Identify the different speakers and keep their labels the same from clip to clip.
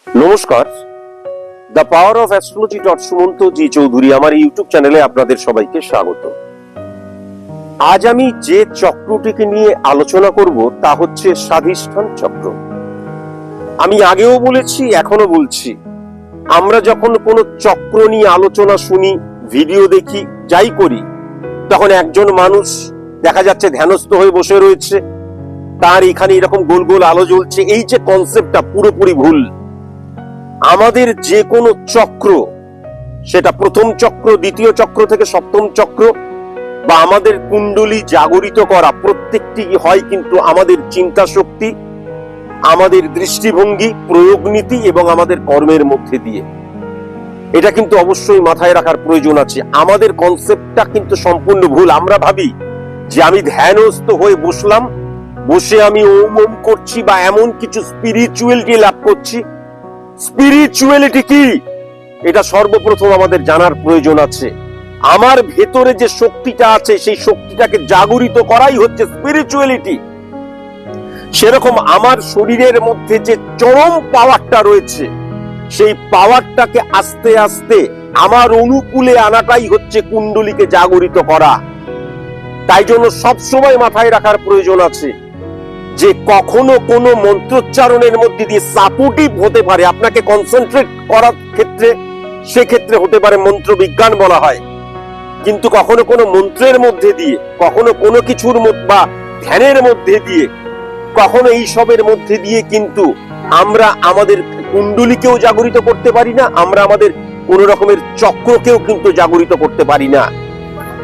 Speaker 1: নমস্কার, the power of astrology Sumanta ji Chowdhury আমার YouTube চ্যানেলে আপনাদের সবাইকে স্বাগত। আজ আমি যে চক্রটিকে নিয়ে আলোচনা করব তা হচ্ছে স্বাধিষ্ঠান চক্র। আমি আগেও বলেছি, এখনো বলছি, আমরা যখন কোনো চক্র নিয়ে আলোচনা শুনি, ভিডিও দেখি, যাই করি, তখন একজন মানুষ দেখা যাচ্ছে ধ্যানস্থ হয়ে বসে রয়েছে, তার এখানে এরকম গোল গোল আলো জ্বলছে। এই যে কনসেপ্টটা পুরোপুরি ভুল। আমাদের যে কোনো চক্র, সেটা প্রথম চক্র, দ্বিতীয় চক্র থেকে সপ্তম চক্র, বা আমাদের কুণ্ডলী জাগরিত করা, প্রত্যেকটি হয় কিন্তু আমাদের চিন্তা শক্তি, আমাদের দৃষ্টিভঙ্গি, প্রয়োগ নীতি এবং আমাদের কর্মের মধ্যে দিয়ে। এটা কিন্তু অবশ্যই মাথায় রাখার প্রয়োজন আছে। আমাদের কনসেপ্টটা কিন্তু সম্পূর্ণ ভুল। আমরা ভাবি যে আমি ধ্যানস্থ হয়ে বসলাম, বসে আমি ওম ওম করছি বা এমন কিছু স্পিরিচুয়ালিটি লাভ করছি। স্পিরিচুয়ালিটি কি, এটা সর্বপ্রথম আমাদের জানার প্রয়োজন আছে। আমার ভেতরে যে শক্তিটা আছে, সেই শক্তিটাকে জাগরিত করাই হচ্ছে স্পিরিচুয়ালিটি। সেরকম আমার শরীরের মধ্যে যে চরম পাওয়ারটা রয়েছে, সেই পাওয়ারটাকে আস্তে আস্তে আমার অনুকূলে আনাটাই হচ্ছে কুণ্ডলীকে জাগরিত করা। তাই জন্য সবসময় মাথায় রাখার প্রয়োজন আছে যে কখনো কোনো মন্ত্রোচ্চারণের মধ্যে দিয়ে সাপোর্টিভ হতে পারে আপনাকে কনসেন্ট্রেট করার ক্ষেত্রে, সেক্ষেত্রে হতে পারে মন্ত্র বিজ্ঞান বলা হয়। কিন্তু কখনো কোনো মন্ত্রের মধ্যে দিয়ে, কখনো কোনো কিছুর বা ধ্যানের মধ্যে দিয়ে, কখনো এইসবের মধ্যে দিয়ে কিন্তু আমরা আমাদের কুণ্ডলীকেও জাগরিত করতে পারি না, আমরা আমাদের কোন রকমের চক্রকেও কিন্তু জাগরিত করতে পারি না।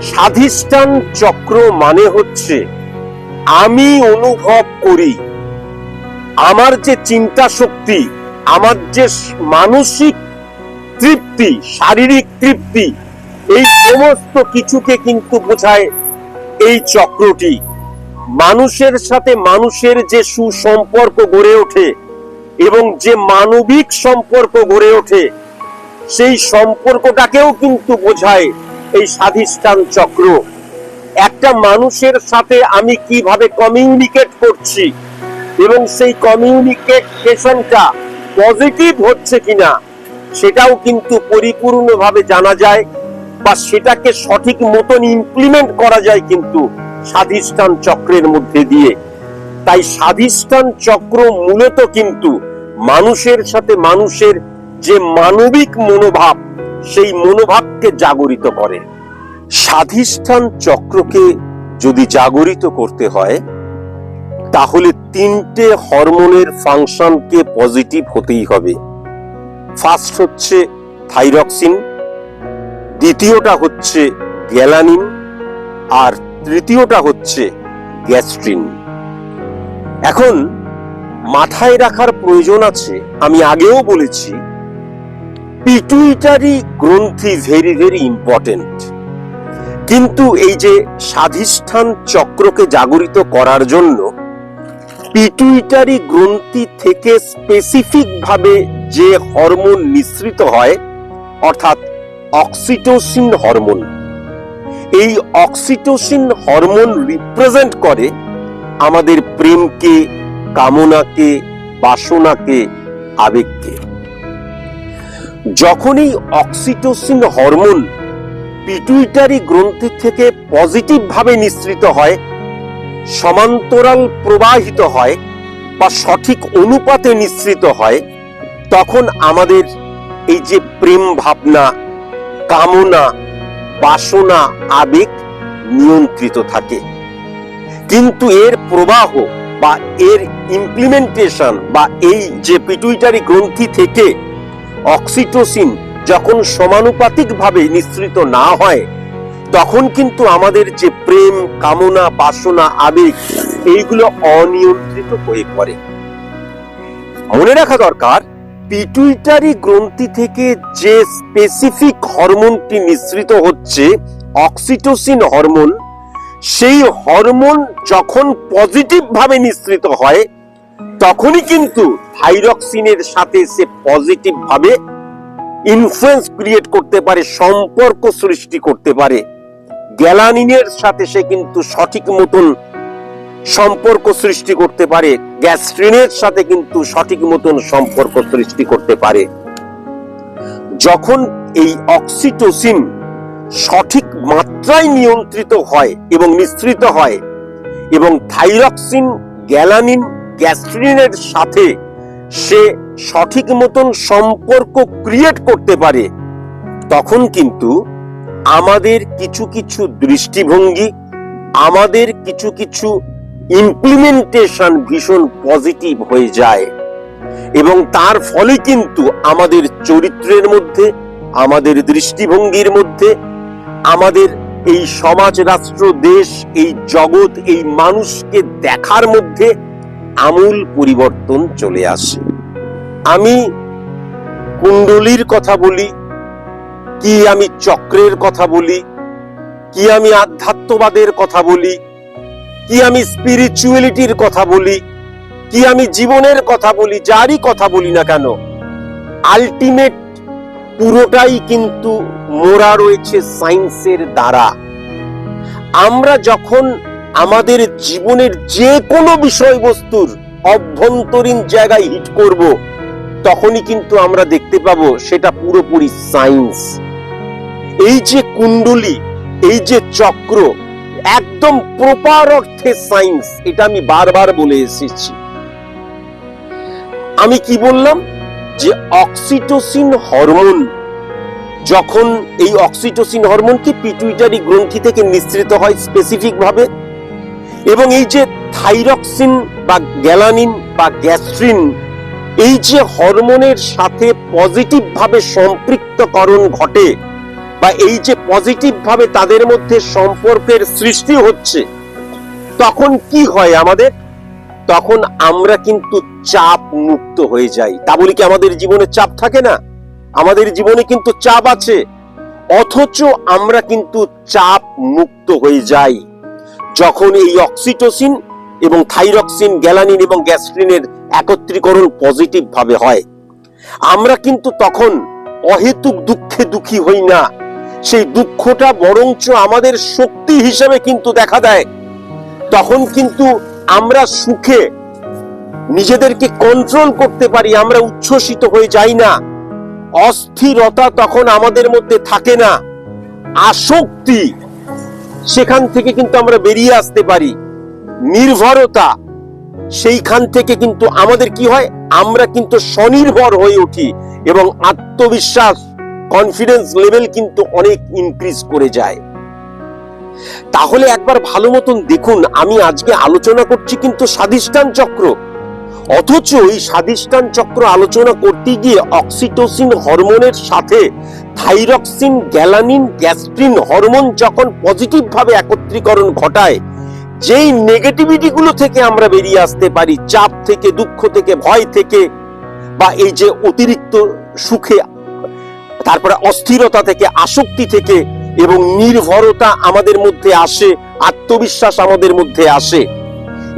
Speaker 1: স্বাধিষ্ঠান চক্র মানে হচ্ছে আমি অনুভব করি আমার যে চিন্তা শক্তি, আমার যে মানসিক তৃপ্তি, শারীরিক তৃপ্তি, এই সমস্ত কিছুকে কিন্তু বোঝায় এই চক্রটি। মানুষের সাথে মানুষের যে সুসম্পর্ক গড়ে ওঠে এবং যে মানবিক সম্পর্ক গড়ে ওঠে, সেই সম্পর্কটাকেও কিন্তু বোঝায় এই স্বাধিষ্ঠান চক্র। একটা মানুষের সাথে আমি কিভাবে কমিউনিকেট করছি এবং সেই কমিউনিকেশনটা পজিটিভ হচ্ছে কিনা, সেটাও কিন্তু পরিপূর্ণভাবে জানা যায় বা সেটাকে সঠিক মতন ইমপ্লিমেন্ট করা যায় কিন্তু স্বাধিষ্ঠান চক্রের মধ্যে দিয়ে। তাই স্বাধিষ্ঠান চক্র মূলত কিন্তু মানুষের সাথে মানুষের যে মানবিক মনোভাব, সেই মনোভাবকে জাগরিত করে। স্বাধিষ্ঠান চক্রকে যদি জাগরিত করতে হয়, তাহলে তিনটে হরমোনের ফাংশনকে পজিটিভ হতেই হবে। ফার্স্ট হচ্ছে থাইরক্সিন, দ্বিতীয়টা হচ্ছে গ্যালানিন, আর তৃতীয়টা হচ্ছে গ্যাস্ট্রিন। এখন মাথায় রাখার প্রয়োজন আছে, আমি আগেও বলেছি, পিটুইটারি গ্রন্থি ভেরি ভেরি ইম্পর্টেন্ট। কিন্তু এই যে স্বাধিষ্ঠান চক্রকে জাগরিত করার জন্য পিটুইটারি গ্রন্থি থেকে স্পেসিফিক ভাবে যে হরমোন নিঃসৃত হয়, অর্থাৎ অক্সিটোসিন হরমোন, এই অক্সিটোসিন হরমোন রিপ্রেজেন্ট করে আমাদের প্রেমকে, কামনাকে, বাসনাকে, আবেগকে। যখন এই অক্সিটোসিন হরমোন পিটুইটারি গ্রন্থি থেকে পজিটিভ ভাবে নিঃসৃত হয়, সমান্তরাল প্রবাহিত হয় বা সঠিক অনুপাতে নিঃসৃত হয়, তখন আমাদের এই যে প্রেম ভাবনা, কামনা, বাসনা, আবেগ নিয়ন্ত্রিত থাকে। কিন্তু এর প্রবাহ বা এর ইমপ্লিমেন্টেশন বা এই যে পিটুইটারি গ্রন্থি থেকে অক্সিটোসিন যখন সমানুপাতিক ভাবে নিঃসৃত না হয়, তখন কিন্তু আমাদের যে প্রেম, কামনা, বাসনা, আবেগ, এইগুলো অনিয়ন্ত্রিত হয়ে পড়ে। মনে রাখা দরকার, পিটুইটারি গ্রন্থি থেকে যে স্পেসিফিক হরমোনটি নিঃসৃত হচ্ছে, অক্সিটোসিন হরমোন, সেই হরমোন যখন পজিটিভ ভাবে নিঃসৃত হয়, তখনই কিন্তু থাইরক্সিনের সাথে সে পজিটিভ ভাবে ইনফ্লুয়েন্স ক্রিয়েট করতে পারে, সম্পর্ক সৃষ্টি করতে পারে। গ্যালানিনের সাথে সে কিন্তু সঠিক মতন সম্পর্ক সৃষ্টি করতে পারে, গ্যাস্ট্রিনের সাথে কিন্তু সঠিক মতন সম্পর্ক সৃষ্টি করতে পারে। যখন এই অক্সিটোসিন সঠিক মাত্রায় নিয়ন্ত্রিত হয় এবং নিঃসৃত হয় এবং থাইরক্সিন, গ্যালানিন, গ্যাস্ট্রিনের সাথে সে সঠিক মতন সম্পর্ক ক্রিয়েট করতে পারে, তখন কিন্তু আমাদের কিছু কিছু দৃষ্টিভঙ্গি, আমাদের কিছু কিছু ইমপ্লিমেন্টেশন ভীষণ পজিটিভ হয়ে যায় এবং তার ফলে কিন্তু আমাদের চরিত্রের মধ্যে, আমাদের দৃষ্টিভঙ্গির মধ্যে, আমাদের এই সমাজ, রাষ্ট্র, দেশ, এই জগৎ, এই মানুষকে দেখার মধ্যে আমূল পরিবর্তন চলে আসে। আমি কুণ্ডলীর কথা বলি, কি আমি চক্রের কথা বলি, কি আমি আধ্যাত্মবাদের কথা বলি, কি আমি স্পিরিচুয়ালিটির কথা বলি, কি আমি জীবনের কথা বলি, যারই কথা বলি না কেন, আলটিমেট পুরোটাই কিন্তু মোড়া রয়েছে সায়েন্সের দ্বারা। আমরা যখন আমাদের জীবনের যে কোনো বিষয়বস্তুর অভ্যন্তরীণ জায়গায় হিট করব, তখনই কিন্তু আমরা দেখতে পাবো সেটা পুরোপুরি সায়েন্স। এই যে কুণ্ডলী, এই যে চক্র, একদম প্রপার অর্থে সায়েন্স। এটা আমি বারবার বলে এসেছি। আমি কি বললাম? যে অক্সিটোসিন হরমোন, যখন এই অক্সিটোসিন হরমোনটি পিটুইটারি গ্রন্থি থেকে নিঃসৃত হয় স্পেসিফিক ভাবে, এবং এই যে থাইরক্সিন বা গ্যালানিন বা গ্যাস্ট্রিন, এই যে হরমোনের সাথে পজিটিভ ভাবে সম্পৃক্তকরণ ঘটে বা এই যে পজিটিভ ভাবে তাদের মধ্যে সম্পর্কের সৃষ্টি হচ্ছে, তখন কি হয় আমাদের? তখন আমরা কিন্তু চাপ মুক্ত হয়ে যাই। তা বলি কি আমাদের জীবনে চাপ থাকে না? আমাদের জীবনে কিন্তু চাপ আছে, অথচ আমরা কিন্তু চাপ মুক্ত হয়ে যাই যখন এই অক্সিটোসিন এবং থাইরক্সিন, গ্যালানিন এবং গ্যাস্ট্রিনের একত্রীকরণ পজিটিভ ভাবে হয়। আমরা কিন্তু তখন অহেতুক দুঃখে দুঃখী হই না, সেই দুঃখটা বরঞ্চ আমাদের শক্তি হিসেবে কিন্তু দেখা দেয়। তখন কিন্তু আমরা সুখে নিজেদেরকে কন্ট্রোল করতে পারি, আমরা উচ্ছ্বসিত হয়ে যাই না। অস্থিরতা তখন আমাদের মধ্যে থাকে না, আসক্তি, সেখান থেকে কিন্তু আমরা বেরিয়ে আসতে পারি। নির্ভরতা, সেইখান থেকে কিন্তু আমাদের কি হয়? আমরা কিন্তু স্বনির্ভর হয়ে উঠি এবং আত্মবিশ্বাস, কনফিডেন্স লেভেল কিন্তু অনেক ইনক্রিজ করে যায়। তাহলে একবার ভালো মতন দেখুন, আমি আজকে আলোচনা করছি কিন্তু স্বাধিষ্ঠান চক্র, অথচ এই স্বাধিষ্ঠান চক্র আলোচনা করতে গিয়ে অক্সিটোসিন হরমোনের সাথে থাইরক্সিন, গ্যালানিন, গ্যাস্ট্রিন হরমোন যখন পজিটিভ ভাবে একত্রীকরণ ঘটায়, যেই নেগেটিভিটি গুলো থেকে আমরা বেরিয়ে আসতে পারি, চাপ থেকে, দুঃখ থেকে, ভয় থেকে, বা এই যে অতিরিক্ত সুখে, তারপরে অস্থিরতা থেকে, আসক্তি থেকে, এবং নির্ভরতা আমাদের মধ্যে আসে, আত্মবিশ্বাস আমাদের মধ্যে আসে।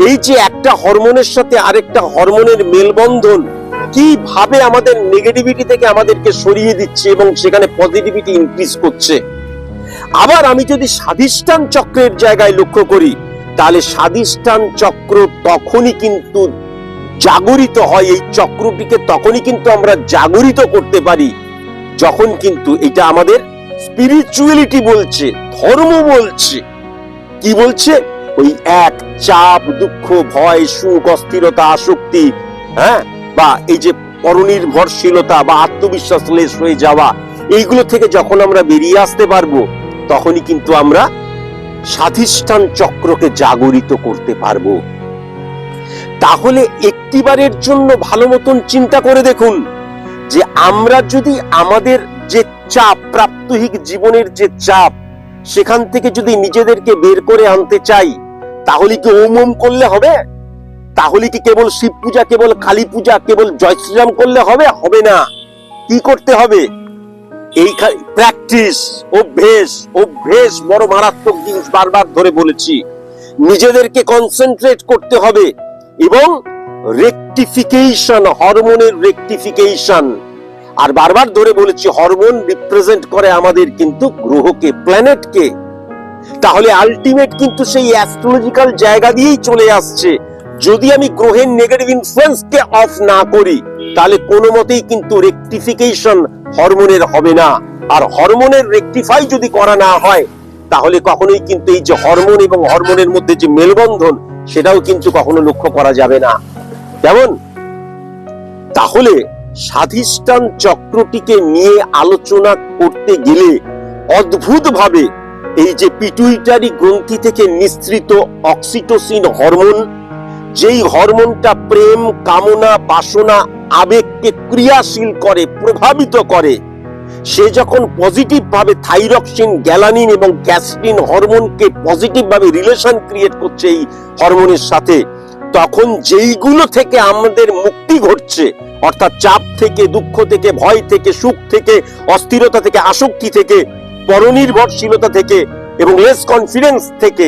Speaker 1: এই যে একটা হরমোনের সাথে আরেকটা হরমোনের মেলবন্ধন কিভাবে আমাদের নেগেটিভিটি থেকে আমাদেরকে সরিয়ে দিচ্ছে এবং সেখানে পজিটিভিটি ইনক্রিজ করছে। আবার আমি যদি স্বাধিষ্ঠান চক্রের জায়গায় লক্ষ্য করি, তাহলে স্বাধিষ্ঠান চক্র তখনই কিন্তু জাগরিত হয়, এই চক্রটিকে তখনই কিন্তু আমরা জাগরিত করতে পারি যখন কিন্তু এটা আমাদের স্পিরিচুয়ালিটি বলছে, ধর্ম বলছে। কি বলছে? ওই এক চাপ, দুঃখ, ভয়, সুখ, অস্থিরতা, আসক্তি, বা এই যে পরনির্ভরশীলতা বা আত্মবিশ্বাস লেস হয়ে যাওয়া, এইগুলো থেকে যখন আমরা বেরিয়ে আসতে পারবো, তখনই কিন্তু আমরা স্বাধিষ্ঠান চক্রকে জাগরিত করতে পারবো। তাহলে একটিবারের জন্য ভালো মতন চিন্তা করে দেখুন যে আমরা যদি আমাদের যে চাপ, প্রাত্যহিক জীবনের যে চাপ, সেখান থেকে যদি নিজেদেরকে বের করে আনতে চাই, তাহলে কি ওম ওম করলে হবে? তাহলে কি কেবল শিব পূজা, কেবল কালী পূজা, কেবল জয় শ্রীরাম করলে হবে? হবে না। কি করতে হবে? এই প্র্যাকটিস, অভ্যেস বড় মারাত্মক জিনিস, বারবার ধরে বলেছি। নিজেদেরকে কনসেন্ট্রেট করতে হবে এবং রেকটিফিকেশন, হরমোনের রেকটিফিকেশন। আর বারবার ধরে বলেছি, হরমোন রিপ্রেজেন্ট করে আমাদের কিন্তু গ্রহকে, প্ল্যানেটকে। তাহলে আলটিমেট কিন্তু সেই অ্যাস্ট্রোলজিক্যাল জায়গা দিয়েই চলে আসছে। যদি আমি গ্রহের নেগেটিভ ইনফ্লুয়েন্সকে অফ না করি, তাহলে কোনো মতেই কিন্তু রেকটিফিকেশন হরমোনের হবে না। আর হরমোনের রেকটিফাই যদি করা না হয়, তাহলে কখনোই কিন্তু এই যে হরমোন এবং হরমোনের মধ্যে যে মেলবন্ধন, সেটাও কিন্তু কখনো লক্ষ্য করা যাবে না। কেমন? তাহলে স্বাধিষ্ঠান চক্রটিকে নিয়ে আলোচনা করতে গেলে অদ্ভুতভাবে এই যে পিটুইটারি গ্রন্থি থেকে নিঃসৃত অক্সিটোসিন হরমোন, যেই হরমোনটা প্রেম, কামনা, বাসনা, আবেগকে ক্রিয়াশীল করে, প্রভাবিত করে, সে যখন পজিটিভ ভাবে থাইরক্সিন, গ্যালানিন এবং গ্যাস্ট্রিন হরমোনকে পজিটিভ ভাবে রিলেশন ক্রিয়েট করছে এই হরমোনের সাথে, তখন যেইগুলো থেকে আমাদের মুক্তি ঘটছে, অর্থাৎ চাপ থেকে, দুঃখ থেকে, ভয় থেকে, সুখ থেকে, অস্থিরতা থেকে, আসক্তি থেকে, পরনির্ভরশীলতা থেকে এবং লেস কনফিডেন্স থেকে,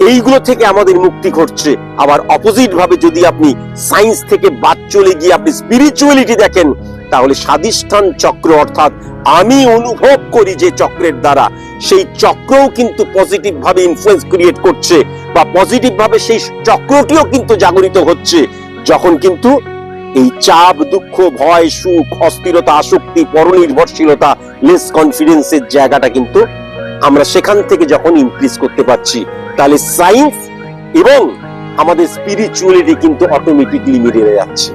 Speaker 1: এইগুলো থেকে আমাদের মুক্তি ঘটছে। আবার অপোজিট ভাবে যদি আপনি সায়েন্স থেকে বাদ চলে গিয়ে আপনি স্পিরিচুয়ালিটি দেখেন, তাহলে স্বাধিষ্ঠান চক্র, অর্থাৎ আমি অনুভব করি যে চক্রের দ্বারা, সেই চক্রও কিন্তু পজিটিভ ভাবে ইনফ্লুয়েন্স ক্রিয়েট করছে, বা পজিটিভ ভাবে সেই চক্রটিও কিন্তু জাগরিত হচ্ছে, যখন কিন্তু এই চাপ, দুঃখ, ভয়, সুখ, অস্থিরতা, আসক্তি, পরনির্ভরশীলতা, লেস কনফিডেন্সের জায়গাটা কিন্তু আমরা সেখান থেকে যখন ইনক্রিজ করতে পারছি, তাহলে সায়েন্স এবং আমাদের স্পিরিচুয়ালিটি কিন্তু অটোমেটিকলি মিলে যাচ্ছে।